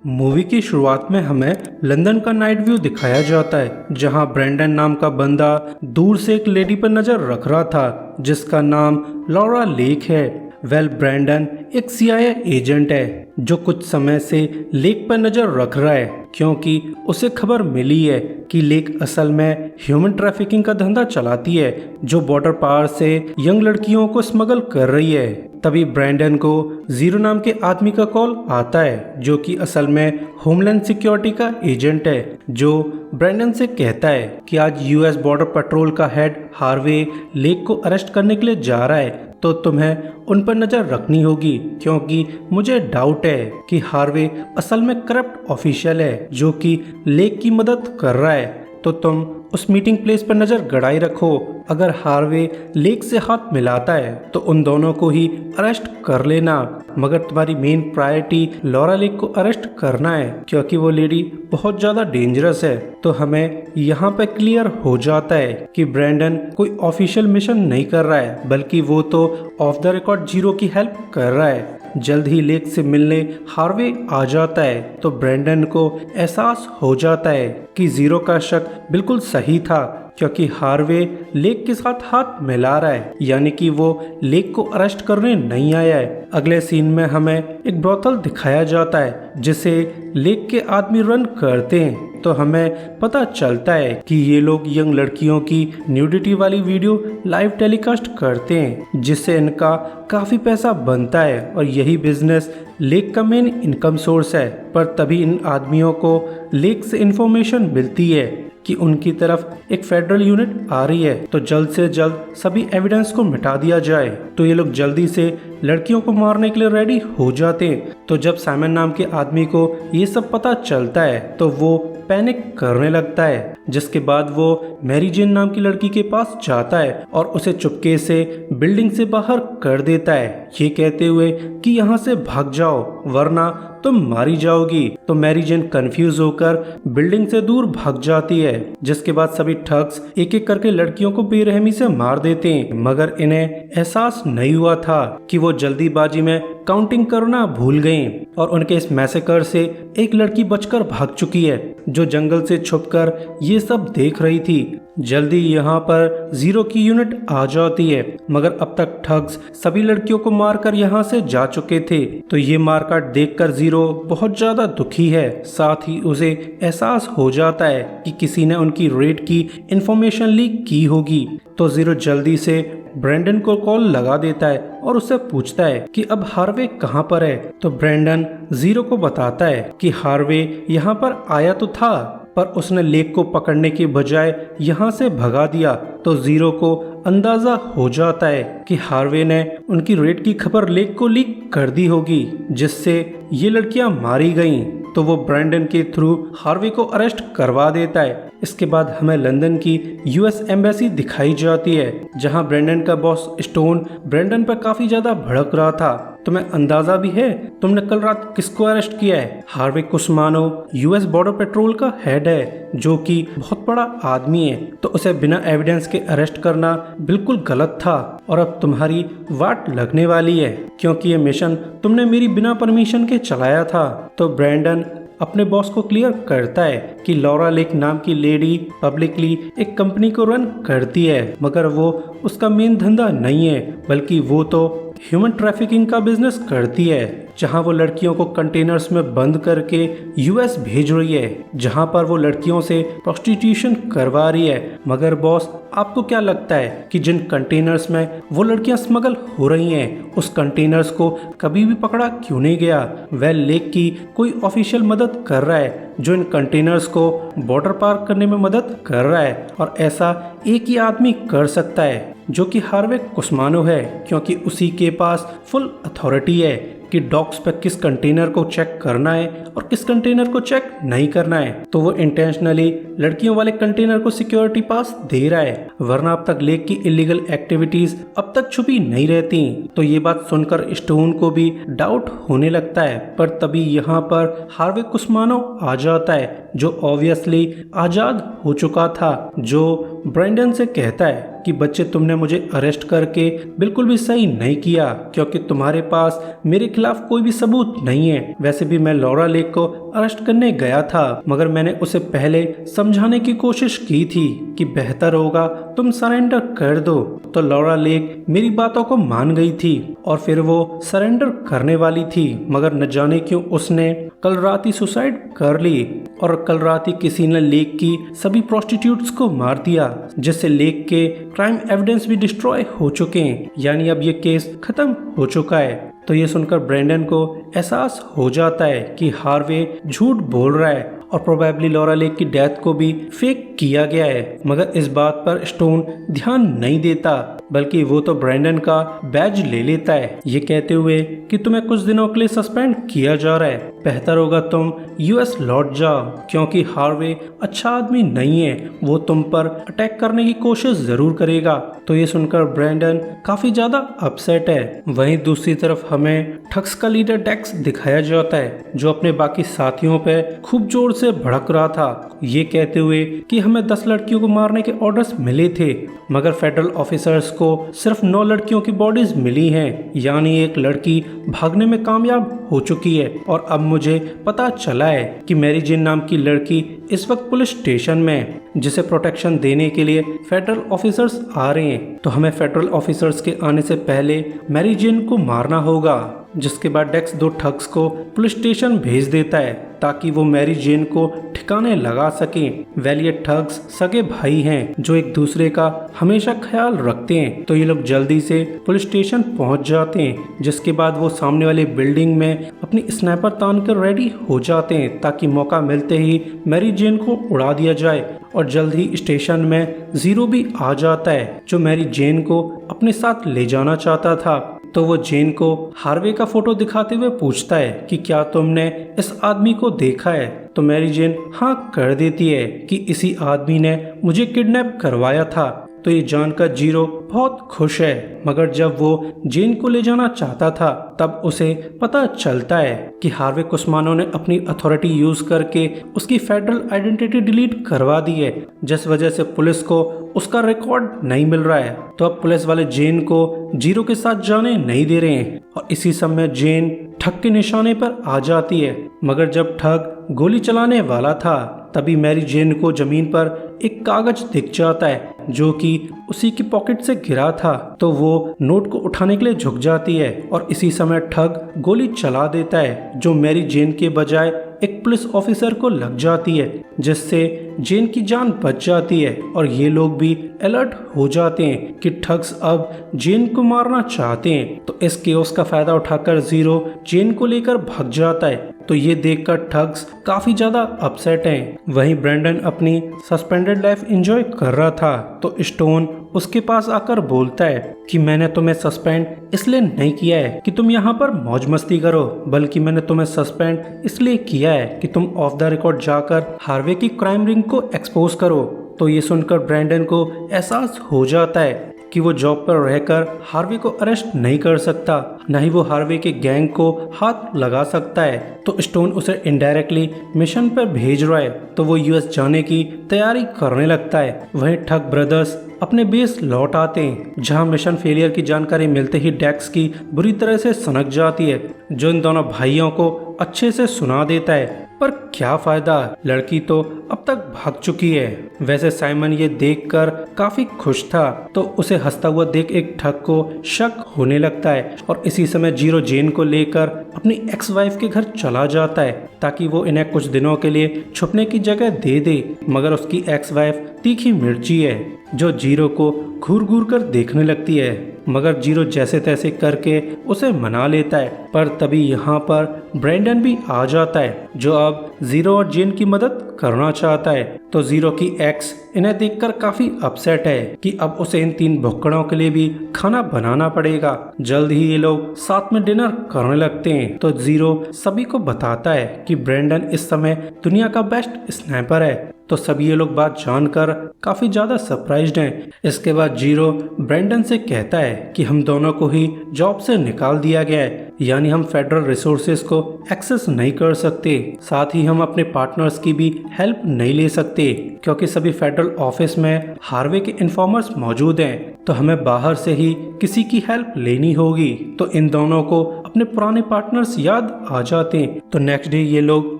Movie की शुरुआत में हमें लंदन का नाइट व्यू दिखाया जाता है, जहां ब्रेंडन नाम का बंदा दूर से एक लेडी पर नजर रख रहा था जिसका नाम लॉरा लेक है। ब्रेंडन एक CIA एजेंट है जो कुछ समय से लेक पर नजर रख रहा है, क्योंकि उसे खबर मिली है कि लेक असल में ह्यूमन ट्रैफिकिंग का धंधा चलाती है, जो बॉर्डर पार से यंग लड़कियों को स्मगल कर रही है। तभी ब्रेंडन को जीरो नाम के आदमी का कॉल आता है, जो कि असल में होमलैंड सिक्योरिटी का एजेंट है, जो ब्रेंडन से कहता है कि आज US बॉर्डर पेट्रोल का हेड हार्वे लेक को अरेस्ट करने के लिए जा रहा है, तो तुम्हें उन पर नजर रखनी होगी, क्योंकि मुझे डाउट है कि हार्वे असल में करप्ट ऑफिशियल है जो कि लेक की मदद कर रहा है। तो तुम उस मीटिंग प्लेस पर नजर गड़ाई रखो। अगर हार्वे लेक से हाथ मिलाता है तो उन दोनों को ही अरेस्ट कर लेना, मगर तुम्हारी मेन प्रायोरिटी लॉरा लेक को अरेस्ट करना है, क्योंकि वो लेडी बहुत ज्यादा डेंजरस है। तो हमें यहाँ पे क्लियर हो जाता है कि ब्रेंडन कोई ऑफिशियल मिशन नहीं कर रहा है, बल्कि वो तो ऑफ द रिकॉर्ड जीरो की हेल्प कर रहा है। जल्द ही लेक से मिलने हार्वे आ जाता है, तो ब्रेंडन को एहसास हो जाता है कि जीरो का शक बिल्कुल सही था, क्योंकि हार्वे लेक के साथ हाथ मिला रहा है, यानी कि वो लेक को अरेस्ट करने नहीं आया है। अगले सीन में हमें एक ब्रोथल दिखाया जाता है जिसे लेक के आदमी रन करते हैं। तो हमें पता चलता है कि ये लोग यंग लड़कियों की न्यूडिटी वाली वीडियो लाइव टेलीकास्ट करते हैं, जिससे इनका काफी पैसा बनता है और यही बिजनेस लेक का मेन इनकम सोर्स है। पर तभी इन आदमियों को लेक से इंफॉर्मेशन मिलती है कि उनकी तरफ एक फेडरल यूनिट आ रही है, तो जल्द से जल्द सभी एविडेंस को मिटा दिया जाए। तो ये लोग जल्दी से लड़कियों को मारने के लिए रेडी हो जाते हैं। तो जब साइमन नाम के आदमी को ये सब पता चलता है तो वो पैनिक करने लगता है, जिसके बाद वो मैरी जेन नाम की लड़की के पास जाता है और उसे चुपके से बिल्डिंग से बाहर कर देता है, ये कहते हुए कि यहाँ से भाग जाओ वरना तुम मारी जाओगी। तो मैरी जेन कंफ्यूज होकर बिल्डिंग से दूर भाग जाती है, जिसके बाद सभी ठग्स एक एक करके लड़कियों को बेरहमी से मार देते हैं, मगर इन्हें एहसास नहीं हुआ था कि वो जल्दीबाजी में काउंटिंग करना भूल गईं और उनके इस मैसेकर से एक लड़की बचकर भाग चुकी है, जो जंगल से छुपकर ये सब देख रही थी। जल्दी यहाँ पर जीरो की यूनिट आ जाती है, मगर अब तक ठग्स सभी लड़कियों को मारकर यहाँ से जा चुके थे। तो ये मारकाट देखकर जीरो बहुत ज्यादा दुखी है, साथ ही उसे एहसास हो जाता है कि किसी ने उनकी रेड की इंफॉर्मेशन लीक की होगी। तो जीरो जल्दी से ब्रेंडन को कॉल लगा देता है और उससे पूछता है कि अब हार्वे कहाँ पर है। तो ब्रेंडन जीरो को बताता है कि हार्वे यहाँ पर आया तो था, पर उसने लेक को पकड़ने के बजाय यहाँ से भगा दिया। तो जीरो को अंदाजा हो जाता है कि हार्वे ने उनकी रेड की खबर लेक को लीक कर दी होगी, जिससे ये लड़कियां मारी गईं। तो वो ब्रेंडन के थ्रू हार्वे को अरेस्ट करवा देता है। इसके बाद हमें लंदन की US एम्बेसी दिखाई जाती है, जहां ब्रेंडन का बॉस स्टोन ब्रेंडन पर काफी ज्यादा भड़क रहा था। तुम्हें अंदाजा भी है तुमने कल रात किसको अरेस्ट किया है? हार्वे कुस्मानो US बॉर्डर पेट्रोल का हेड है, जो कि बहुत बड़ा आदमी है। तो उसे बिना एविडेंस के अरेस्ट करना बिल्कुल गलत था और अब तुम्हारी वाट लगने वाली है, क्योंकि ये मिशन तुमने मेरी बिना परमिशन के चलाया था। तो ब्रेंडन अपने बॉस को क्लियर करता है कि लॉरा लेक नाम की लेडी पब्लिकली एक कंपनी को रन करती है, मगर वो उसका मेन धंधा नहीं है, बल्कि वो तो ह्यूमन ट्रैफिकिंग का बिजनेस करती है, जहां वो लड़कियों को कंटेनर्स में बंद करके US भेज रही है, जहां पर वो लड़कियों से प्रोस्टिट्यूशन करवा रही है। मगर बॉस, आपको क्या लगता है कि जिन कंटेनर्स में वो लड़कियां स्मगल हो रही हैं, उस कंटेनर्स को कभी भी पकड़ा क्यों नहीं गया? वह लेक की कोई ऑफिशियल मदद कर रहा है जो इन कंटेनर्स को बॉर्डर पार करने में मदद कर रहा है, और ऐसा एक ही आदमी कर सकता है, जो कि हार्वे कुस्मानो है, क्योंकि उसी के पास फुल अथॉरिटी है कि डॉक्स पे किस कंटेनर को चेक करना है और किस कंटेनर को चेक नहीं करना है। तो वो इंटेंशनली लड़कियों वाले कंटेनर को सिक्योरिटी पास दे रहा है, वरना अब तक लेक की इलीगल एक्टिविटीज अब तक छुपी नहीं रहती। तो ये बात सुनकर स्टोन को भी डाउट होने लगता है, पर तभी यहाँ पर हार्वे कुस्मानो आ जाता है, जो ऑब्वियसली आजाद हो चुका था, जो ब्रेंडन से कहता है कि बच्चे तुमने मुझे अरेस्ट करके बिल्कुल भी सही नहीं किया, क्योंकि तुम्हारे पास मेरे खिलाफ कोई भी सबूत नहीं है। वैसे भी मैं लॉरा लेक को अरेस्ट करने गया था, मगर मैंने उसे पहले समझाने की कोशिश की थी कि बेहतर होगा तुम सरेंडर कर दो। तो लॉरा लेक मेरी बातों को मान गई थी और फिर वो सरेंडर करने वाली थी, मगर न जाने क्यों उसने कल रात ही सुसाइड कर ली और कल रात ही किसी ने लेक की सभी प्रोस्टिट्यूट्स को मार दिया, जिससे लेक के क्राइम एविडेंस भी डिस्ट्रॉय हो चुके हैं। यानी अब ये केस खत्म हो चुका है। तो ये सुनकर ब्रेंडन को एहसास हो जाता है कि हार्वे झूठ बोल रहा है और प्रोबेबली लॉरा लेक की डेथ को भी फेक किया गया है। मगर इस बात पर स्टोन ध्यान नहीं देता, बल्कि वो तो ब्रेंडन का बैज ले लेता है, ये कहते हुए कि तुम्हें कुछ दिनों के लिए सस्पेंड किया जा रहा है, बेहतर होगा तुम यूएस लौट जाओ, क्योंकि हार्वे अच्छा आदमी नहीं है, वो तुम पर अटैक करने की कोशिश जरूर करेगा। तो ये सुनकर ब्रेंडन काफी ज्यादा अपसेट है। वहीं दूसरी तरफ हमें ठग्स का लीडर डेक्स दिखाया जाता है, जो अपने बाकी साथियों पे खूब जोर से भड़क रहा था, ये कहते हुए कि हमें 10 लड़कियों को मारने के ऑर्डर्स मिले थे, मगर फेडरल ऑफिसर्स को सिर्फ 9 लड़कियों की बॉडीज मिली हैं, यानी एक लड़की भागने में कामयाब हो चुकी है। और अब मुझे पता चला है कि मैरी जेन नाम की लड़की इस वक्त पुलिस स्टेशन में है, जिसे प्रोटेक्शन देने के लिए फेडरल ऑफिसर्स आ रहे हैं। तो हमें फेडरल ऑफिसर्स के आने से पहले मैरी जेन को मारना होगा, जिसके बाद डेक्स 2 ठग्स को पुलिस स्टेशन भेज देता है ताकि वो मैरी जेन को ठिकाने लगा सकें। वेल ये ठग्स सगे भाई हैं जो एक दूसरे का हमेशा ख्याल रखते हैं। तो ये लोग जल्दी से पुलिस स्टेशन पहुंच जाते हैं, जिसके बाद वो सामने वाली बिल्डिंग में अपनी स्नाइपर तान कर रेडी हो जाते हैं ताकि मौका मिलते ही मैरी जेन को उड़ा दिया जाए। और जल्द ही स्टेशन में जीरो भी आ जाता है, जो मैरी जेन को अपने साथ ले जाना चाहता था। तो वो जेन को हार्वे का फोटो दिखाते हुए पूछता है कि क्या तुमने इस आदमी को देखा है। तो मैरी जेन हाँ कर देती है कि इसी आदमी ने मुझे किडनैप करवाया था। तो ये जानकर जीरो बहुत खुश है, मगर जब वो जेन को ले जाना चाहता था तब उसे पता चलता है कि हार्वे कुस्मानो ने अपनी अथॉरिटी यूज करके उसकी फेडरल आइडेंटिटी डिलीट करवा दी है, जिस वजह से पुलिस को उसका रिकॉर्ड नहीं मिल रहा है। तो अब पुलिस वाले जेन को जीरो के साथ जाने नहीं दे रहे हैं और इसी समय जेन ठग के निशाने पर आ जाती है। मगर जब ठग गोली चलाने वाला था तभी मैरी जेन को जमीन पर एक कागज दिख जाता है जो कि उसी की पॉकेट से गिरा था। तो वो नोट को उठाने के लिए झुक जाती है और इसी समय ठग गोली चला देता है, जो मैरी जेन के बजाय एक पुलिस ऑफिसर को लग जाती है, जिससे जेन की जान बच जाती है। और ये लोग भी अलर्ट हो जाते हैं कि ठग्स अब जेन को मारना चाहते हैं। तो इस केओस का फायदा उठाकर जीरो जेन को लेकर भाग जाता है। तो ये देखकर ठग्स काफी ज्यादा अपसेट हैं। वहीं ब्रेंडन अपनी सस्पेंडेड लाइफ एंजॉय कर रहा था तो स्टोन उसके पास आकर बोलता है कि मैंने तुम्हें सस्पेंड इसलिए नहीं किया है कि तुम यहाँ पर मौज मस्ती करो, बल्कि मैंने तुम्हें सस्पेंड इसलिए किया है कि तुम ऑफ द रिकॉर्ड जाकर हार्वे की क्राइम रिंग को एक्सपोज करो। तो ये सुनकर ब्रेंडन को एहसास हो जाता है कि वो जॉब पर रहकर हार्वे को अरेस्ट नहीं कर सकता, न ही वो हार्वे के गैंग को हाथ लगा सकता है। तो स्टोन उसे इनडायरेक्टली मिशन पर भेज रहा है, तो वो यूएस जाने की तैयारी करने लगता है। वहीं ठग ब्रदर्स अपने बेस लौट आते हैं, जहां मिशन फेलियर की जानकारी मिलते ही डेक्स की बुरी तरह से सनक जाती है, जो इन दोनों भाइयों को अच्छे से सुना देता है। पर क्या फायदा, लड़की तो अब तक भाग चुकी है। वैसे साइमन ये देखकर काफी खुश था, तो उसे हंसता हुआ देख एक ठग को शक होने लगता है और इसी समय जीरो जेन को लेकर अपनी एक्स वाइफ के घर चला जाता है ताकि वो इन्हें कुछ दिनों के लिए छुपने की जगह दे दे। मगर उसकी एक्स वाइफ तीखी मिर्ची है, जो जीरो को घूर घूर कर देखने लगती है, मगर जीरो जैसे तैसे करके उसे मना लेता है। पर तभी यहाँ पर ब्रेंडन भी आ जाता है, जो अब जीरो और जेन की मदद करना चाहता है। तो जीरो की एक्स इन्हें देखकर काफी अपसेट है कि अब उसे इन 3 भुक्कड़ों के लिए भी खाना बनाना पड़ेगा। जल्द ही ये लोग साथ में डिनर करने लगते हैं। तो जीरो सभी को बताता है कि ब्रेंडन इस समय दुनिया का बेस्ट स्नाइपर है। तो सभी ये लोग बात जानकर काफी ज्यादा सरप्राइज्ड हैं। इसके बाद जीरो ब्रेंडन से कहता है कि हम दोनों को ही जॉब से निकाल दिया गया है, यानी हम फेडरल रिसोर्सेज को को एक्सेस नहीं कर सकते। साथ ही हम अपने पार्टनर्स की भी हेल्प नहीं ले सकते क्योंकि सभी फेडरल ऑफिस में हार्वे के इन्फॉर्मर्स मौजूद हैं, तो हमें बाहर से ही किसी की हेल्प लेनी होगी। तो इन दोनों को अपने पुराने पार्टनर्स याद आ जाते हैं। तो नेक्स्ट डे ये लोग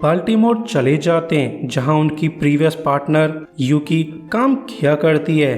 बाल्टीमोर चले जाते हैं जहां उनकी प्रीवियस पार्टनर यूकी काम किया करती है।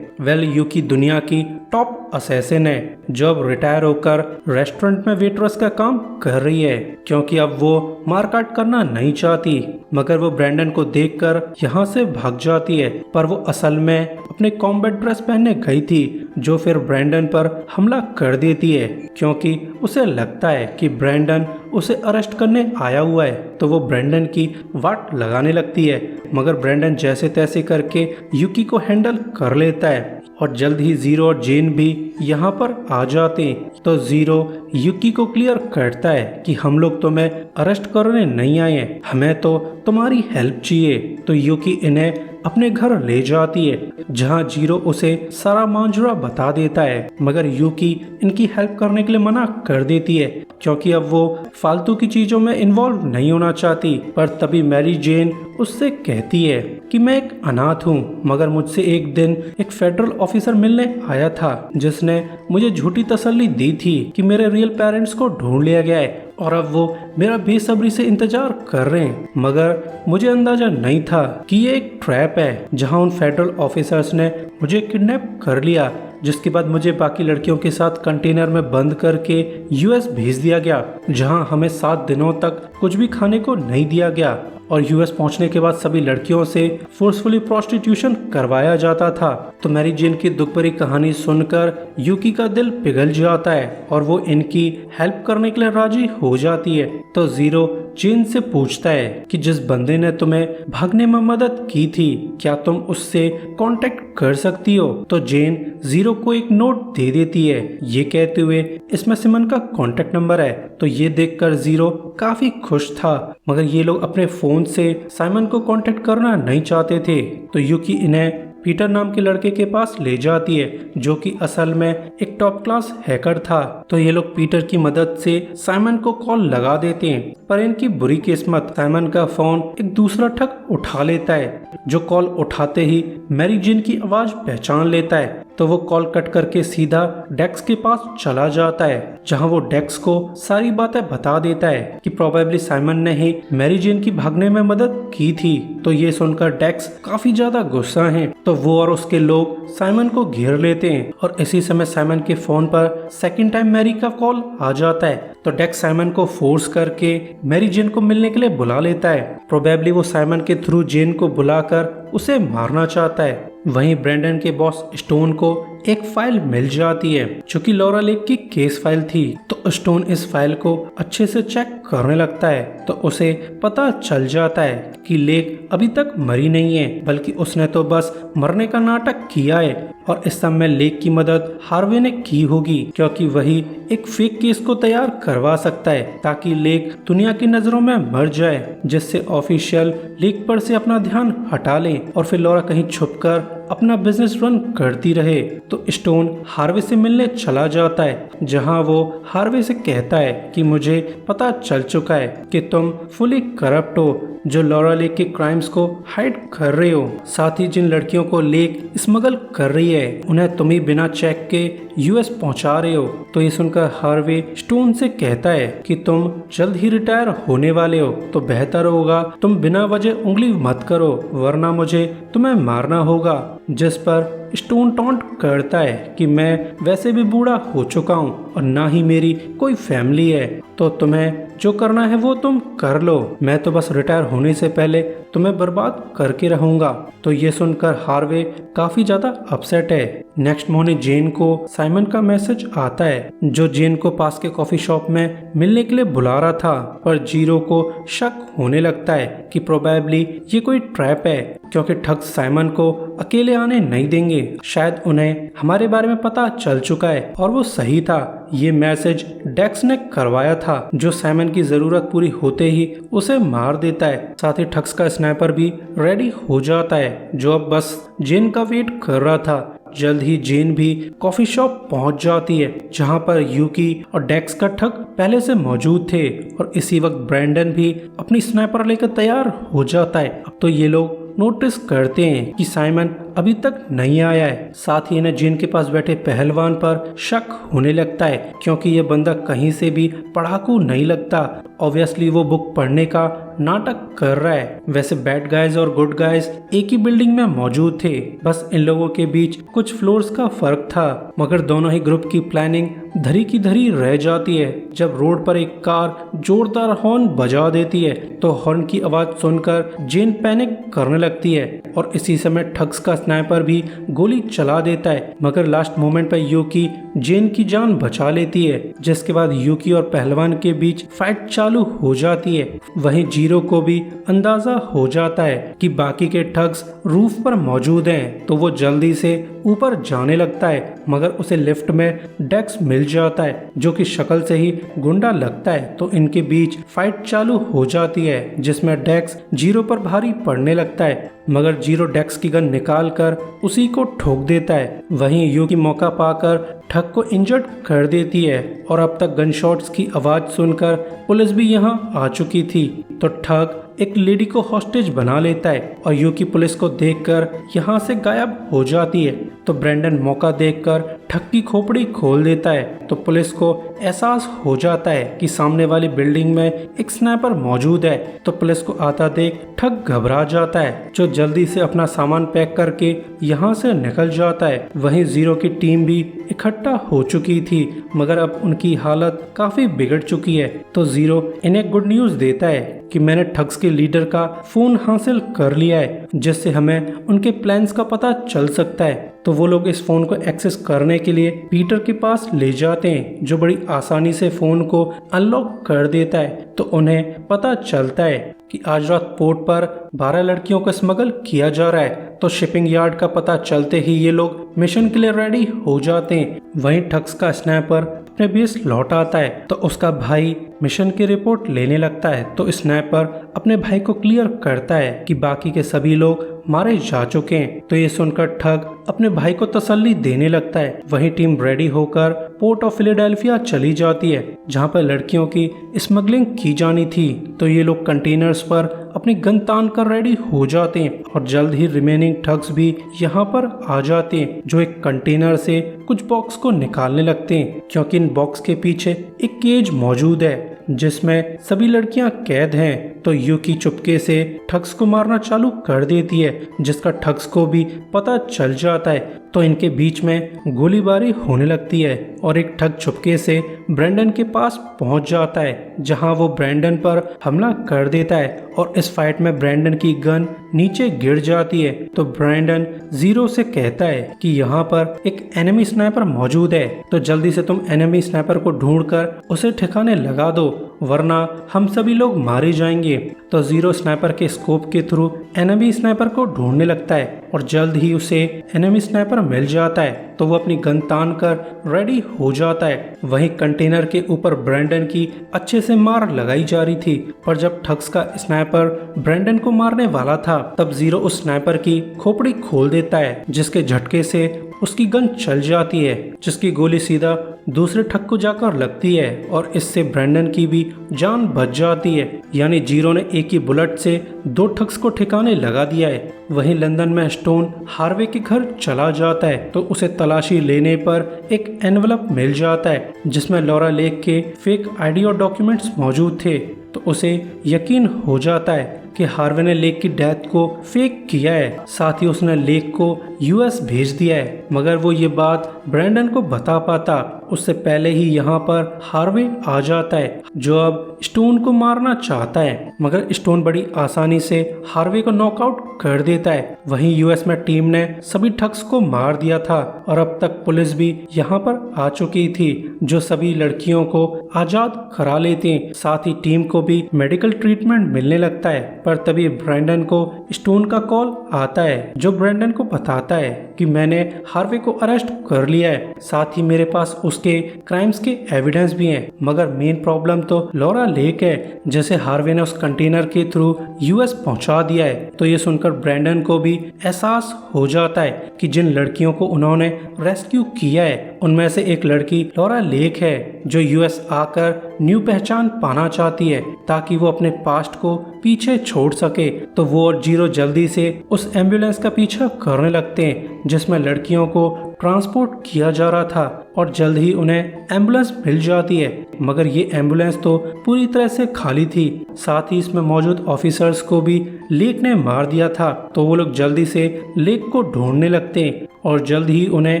यूकी दुनिया की टॉप असैसिन है जो अब रिटायर होकर रेस्टोरेंट में वेटरेस का काम कर रही है क्योंकि अब वो मारकाट करना नहीं चाहती, मगर वो ब्रैंडन को देखकर यहाँ से भाग जाती है। पर वो असल में अपने कॉम्बैट ड्रेस पहनने गई थी जो फिर ब्रैंडन पर हमला कर देती है क्योंकि उसे लगता है कि ब्रैंडन उसे अरेस्ट करने आया हुआ है। तो वो ब्रैंडन की वाट लगाने लगती है, मगर ब्रैंडन जैसे तैसे करके यूकी को हैंडल कर लेता है और जल्द ही जीरो और जेन भी यहाँ पर आ जाते हैं। तो जीरो यूकी को क्लियर करता है कि हम लोग तुम्हें अरेस्ट करने नहीं आए हैं, हमें तो तुम्हारी हेल्प चाहिए। तो यूकी इन्हें अपने घर ले जाती है जहाँ जीरो उसे सारा मांजरा बता देता है, मगर यूकी इनकी हेल्प करने के लिए मना कर देती है क्योंकि अब वो फालतू की चीजों में इन्वॉल्व नहीं होना चाहती। पर तभी मैरी जेन उससे कहती है कि मैं एक अनाथ हूँ, मगर मुझसे एक दिन एक फेडरल ऑफिसर मिलने आया था जिसने मुझे झूठी तसल्ली दी थी कि मेरे रियल पेरेंट्स को ढूंढ लिया गया है और अब वो मेरा बेसब्री से इंतजार कर रहे हैं। मगर मुझे अंदाजा नहीं था कि ये एक ट्रैप है जहां उन फेडरल ऑफिसर्स ने मुझे किडनैप कर लिया, जिसके बाद मुझे बाकी लड़कियों के साथ कंटेनर में बंद करके यूएस भेज दिया गया जहां हमें 7 दिनों तक कुछ भी खाने को नहीं दिया गया और यूएस पहुंचने के बाद सभी लड़कियों से फोर्सफुली प्रोस्टिट्यूशन करवाया जाता था। तो मैरी जेन की दुख भरी कहानी सुनकर यूकी का दिल पिघल जाता है और वो इनकी हेल्प करने के लिए राजी हो जाती है। तो जीरो जेन से पूछता है कि जिस बंदे ने तुम्हें भागने में मदद की थी क्या तुम उससे कांटेक्ट कर सकती हो। तो जेन जीरो को एक नोट दे देती है ये कहते हुए इसमें सिमन का कांटेक्ट नंबर है। तो ये देखकर जीरो काफी खुश था, मगर ये लोग अपने फोन से साइमन को कांटेक्ट करना नहीं चाहते थे। तो यूकी इन्हें पीटर नाम के लड़के के पास ले जाती है जो कि असल में एक टॉप क्लास हैकर था। तो ये लोग पीटर की मदद से साइमन को कॉल लगा देते हैं, पर इनकी बुरी किस्मत साइमन का फोन एक दूसरा ठग उठा लेता है जो कॉल उठाते ही मैरी जेन की आवाज पहचान लेता है। तो वो कॉल कट करके सीधा डेक्स के पास चला जाता है जहां वो डेक्स को सारी बातें बता देता है कि प्रोबेबली साइमन ने ही मैरी जेन की भागने में मदद की थी। तो ये सुनकर डेक्स काफी ज्यादा गुस्सा है, तो वो और उसके लोग साइमन को घेर लेते हैं और इसी समय साइमन के फोन पर सेकंड टाइम मैरी का कॉल आ जाता है। तो डेक्स साइमन को फोर्स करके मैरी जेन को मिलने के लिए बुला लेता है। प्रोबेबली वो साइमन के थ्रू जेन को बुलाकर उसे मारना चाहता है। वहीं ब्रैंडन के बॉस स्टोन को एक फाइल मिल जाती है जो कि लॉरा लेक की केस फाइल थी। तो स्टोन इस फाइल को अच्छे से चेक करने लगता है तो उसे पता चल जाता है कि लेक अभी तक मरी नहीं है, बल्कि उसने तो बस मरने का नाटक किया है और इस सब में लेक की मदद हार्वे ने की होगी क्योंकि वही एक फेक केस को तैयार करवा सकता है ताकि लेक दुनिया की नजरों में मर जाए, जिससे ऑफिशियल लेक पर से अपना ध्यान हटा ले और फिर लॉरा कहीं छुपकर अपना बिजनेस रन करती रहे। तो स्टोन हार्वे से मिलने चला जाता है जहां वो हार्वे से कहता है कि मुझे पता चल चुका है कि तुम फुली करप्ट हो जो लॉरा लेक के क्राइम्स को हाइड कर रहे हो। साथ ही जिन लड़कियों को लेक स्मगल कर रही है उन्हें तुम ही बिना चेक के यूएस पहुंचा रहे हो। तो ये सुनकर हार्वे स्टोन से कहता है कि तुम जल्द ही रिटायर होने वाले हो, तो बेहतर होगा तुम बिना वजह उंगली मत करो वरना मुझे तुम्हें मारना होगा। जिस पर स्टोन टॉन्ट करता है कि मैं वैसे भी बूढ़ा हो चुका हूँ और ना ही मेरी कोई फैमिली है, तो तुम्हें जो करना है वो तुम कर लो, मैं तो बस रिटायर होने से पहले तुम्हें बर्बाद करके रहूंगा। तो ये सुनकर हार्वे काफी ज्यादा अपसेट है। नेक्स्ट मॉर्निंग जेन को साइमन का मैसेज आता है जो जेन को पास के कॉफी शॉप में मिलने के लिए बुला रहा था, पर जीरो को शक होने लगता है कि प्रोबेबली ये कोई ट्रैप है क्योंकि ठग साइमन को अकेले आने नहीं देंगे। शायद उन्हें हमारे बारे में पता चल चुका है और वो सही था। ये मैसेज डेक्स ने करवाया था जो साइमन की जरूरत पूरी होते ही उसे मार देता है। साथ ही ठग्स का स्नाइपर भी रेडी हो जाता है जो अब बस जेन का वेट कर रहा था जल्द ही जेन भी कॉफी शॉप पहुंच जाती है जहां पर यूकी और डेक्स का ठग पहले से मौजूद थे और इसी वक्त ब्रैंडन भी अपनी स्नाइपर लेकर तैयार हो जाता है। अब तो ये लोग नोटिस करते हैं कि साइमन अभी तक नहीं आया है। साथ ही इन्हें जेन के पास बैठे पहलवान पर शक होने लगता है क्योंकि ये बंदा कहीं से भी पढ़ाकू नहीं लगता। ऑब्वियसली वो बुक पढ़ने का नाटक कर रहा है। वैसे बैड गाइज और गुड गाइज एक ही बिल्डिंग में मौजूद थे, बस इन लोगों के बीच कुछ फ्लोर्स का फर्क था। मगर दोनों ही ग्रुप की प्लानिंग धरी की धरी रह जाती है जब रोड पर एक कार जोरदार हॉर्न बजा देती है तो हॉर्न की आवाज सुनकर जेन पैनिक करने लगती है और इसी समय ठग्स का स्नाइपर भी गोली चला देता है। मगर लास्ट मोमेंट पर यूकी जेन की जान बचा लेती है, जिसके बाद यूकी और पहलवान के बीच फाइट चालू हो जाती है। वहीं जीरो को भी अंदाजा हो जाता है कि बाकी के ठग्स रूफ पर मौजूद हैं, तो वो जल्दी से ऊपर जाने लगता है। मगर उसे लिफ्ट में डेक्स मिल जाता है जो कि शक्ल से ही गुंडा लगता है, तो इनके बीच फाइट चालू हो जाती है जिसमें डेक्स जीरो पर भारी पड़ने लगता है। मगर जीरो डेक्स की गन निकाल कर उसी को ठोक देता है। वहीं यूकी मौका पाकर ठग को इंजर्ड कर देती है और अब तक गन शॉट्स की आवाज सुनकर पुलिस भी यहाँ आ चुकी थी, तो ठग एक लेडी को हॉस्टेज बना लेता है और यूकी पुलिस को देखकर यहाँ से गायब हो जाती है। तो ब्रैंडन मौका देखकर ठग की खोपड़ी खोल देता है, तो पुलिस को एहसास हो जाता है कि सामने वाली बिल्डिंग में एक स्नाइपर मौजूद है। तो पुलिस को आता देख ठग घबरा जाता है जो जल्दी से अपना सामान पैक करके यहाँ से निकल जाता है। वहीं जीरो की टीम भी इकट्ठा हो चुकी थी मगर अब उनकी हालत काफी बिगड़ चुकी है। तो जीरो इन्हें गुड न्यूज देता है कि मैंने ठग्स के लीडर का फोन हासिल कर लिया है जिससे हमें उनके प्लान्स का पता चल सकता है। तो वो लोग इस फोन को एक्सेस करने के लिए पीटर के पास ले जाते हैं जो बड़ी आसानी से फोन को अनलॉक कर देता है। तो उन्हें पता चलता है कि आज रात पोर्ट पर 12 लड़कियों को स्मगल किया जा रहा है। तो शिपिंग यार्ड का पता चलते ही ये लोग मिशन के लिए रेडी हो जाते हैं। वहीं ठग्स का स्नाइपर अपने बेस लौट आता है तो उसका भाई मिशन की रिपोर्ट लेने लगता है। तो स्नाइपर अपने भाई को क्लियर करता है कि बाकी के सभी लोग मारे जा चुके हैं। तो ये सुनकर ठग अपने भाई को तसल्ली देने लगता है। वहीं टीम रेडी होकर पोर्ट ऑफ फिलाडेल्फिया चली जाती है जहां पर लड़कियों की स्मगलिंग की जानी थी। तो ये लोग कंटेनर्स पर अपनी गन तान कर रेडी हो जाते हैं और जल्द ही रिमेनिंग ठग्स भी यहाँ पर आ जाते हैं जो एक कंटेनर से कुछ बॉक्स को निकालने लगते हैं क्योंकि इन बॉक्स के पीछे एक केज मौजूद है जिसमें सभी लड़कियां कैद हैं। तो यूकी चुपके से ठग्स को मारना चालू कर देती है जिसका ठग्स को भी पता चल जाता है। तो इनके बीच में गोलीबारी होने लगती है और एक ठग चुपके से ब्रैंडन के पास पहुंच जाता है जहां वो ब्रैंडन पर हमला कर देता है और इस फाइट में ब्रैंडन की गन नीचे गिर जाती है। तो ब्रैंडन जीरो से कहता है कि यहाँ पर एक एनिमी स्नाइपर मौजूद है, तो जल्दी से तुम एनिमी स्नाइपर को ढूंढकर उसे ठिकाने लगा दो वरना हम सभी लोग मारे जाएंगे। तो जीरो स्नाइपर के स्कोप के थ्रू एनिमी स्नाइपर को ढूंढने लगता है और जल्द ही उसे एनिमी स्नाइपर मिल जाता है तो वो अपनी गन तान कर रेडी हो जाता है। वहीं कंटेनर के ऊपर ब्रैंडन की अच्छे से मार लगाई जा रही थी, पर जब ठग्स का स्नाइपर ब्रैंडन को मारने वाला था तब जीरो उस स्नाइपर की खोपड़ी खोल देता है जिसके झटके से उसकी गन चल जाती है जिसकी गोली सीधा दूसरे ठग को जाकर लगती है और इससे ब्रैंडन की भी जान बच जाती है। यानी जीरो ने एक ही बुलेट से 2 ठग्स को ठिकाने लगा दिया है। वहीं लंदन में स्टोन हार्वे के घर चला जाता है तो उसे तलाशी लेने पर एक एनवलप मिल जाता है जिसमें लॉरा लेक के फेक आईडी और डॉक्यूमेंट्स मौजूद थे। तो उसे यकीन हो जाता है कि हार्वे ने लेक की डेथ को फेक किया है, साथ ही उसने लेक को यूएस भेज दिया है। मगर वो ये बात ब्रैंडन को बता पाता उससे पहले ही यहाँ पर हार्वे आ जाता है जो अब स्टोन को मारना चाहता है, मगर स्टोन बड़ी आसानी से हार्वे को नॉकआउट कर देता है। वहीं यूएस में टीम ने सभी ठग्स को मार दिया था और अब तक पुलिस भी यहाँ पर आ चुकी थी जो सभी लड़कियों को आजाद करा लेते हैं। साथ ही टीम को भी मेडिकल ट्रीटमेंट मिलने लगता है। पर तभी ब्रैंडन को स्टोन का कॉल आता है जो ब्रैंडन को बताता है कि मैंने हार्वे को अरेस्ट कर लिया है, साथ ही मेरे पास उस उसके क्राइम्स के एविडेंस भी हैं। मगर मेन प्रॉब्लम तो लॉरा लेक है, जैसे हार्वे ने उस कंटेनर के थ्रू यूएस पहुंचा दिया है। तो ये सुनकर ब्रैंडन को भी एहसास हो जाता है कि जिन लड़कियों को उन्होंने रेस्क्यू किया है उनमें से एक लड़की लॉरा लेक है, जो यूएस आकर न्यू पहचान पाना चाहती है ताकि वो अपने पास्ट को पीछे छोड़ सके। तो वो और जीरो जल्दी से उस एम्बुलेंस का पीछा करने लगते हैं जिसमें लड़कियों को ट्रांसपोर्ट किया जा रहा था और जल्द ही उन्हें एम्बुलेंस मिल जाती है। मगर ये एम्बुलेंस तो पूरी तरह से खाली थी, साथ ही इसमें मौजूद ऑफिसर्स को भी लेक ने मार दिया था। तो वो लोग जल्दी से लेक को ढूंढने लगते हैं और जल्द ही उन्हें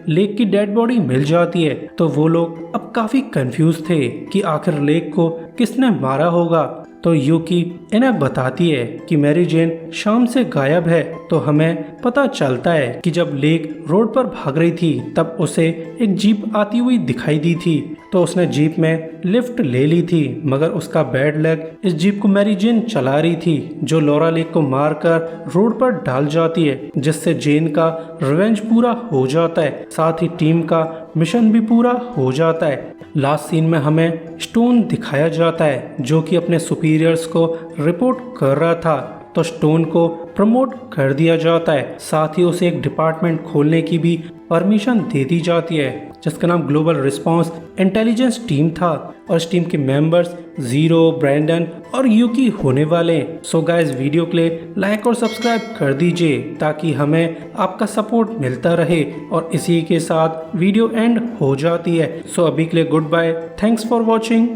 लेक की डेड बॉडी मिल जाती है। तो वो लोग अब काफी कंफ्यूज थे कि आखिर लेक को किसने मारा होगा। तो यूकी इन्हें बताती है कि मैरी जेन शाम से गायब है। तो हमें पता चलता है कि जब लेक रोड पर भाग रही थी तब उसे एक जीप आती हुई दिखाई दी थी। तो उसने जीप में लिफ्ट ले ली थी, मगर उसका बैड लक इस जीप को मैरी जेन चला रही थी, जो लॉरा लेक को मारकर रोड पर डाल जाती है, जिससे जेन का रिवेंज पूरा हो जाता है। साथ ही टीम का मिशन भी पूरा हो जाता है। लास्ट सीन में हमें स्टोन दिखाया जाता है जो कि अपने सुपीरियर्स को रिपोर्ट कर रहा था। तो स्टोन को प्रमोट कर दिया जाता है, साथ ही उसे एक डिपार्टमेंट खोलने की भी परमिशन दे दी जाती है जिसका नाम ग्लोबल रिस्पांस इंटेलिजेंस टीम था। और इस टीम के मेंबर्स जीरो, ब्रैंडन और यूकी होने वाले हैं। सो गाइस, वीडियो के लिए लाइक और सब्सक्राइब कर दीजिए ताकि हमें आपका सपोर्ट मिलता रहे। और इसी के साथ वीडियो एंड हो जाती है। सो अभी के लिए good bye, thanks for watching.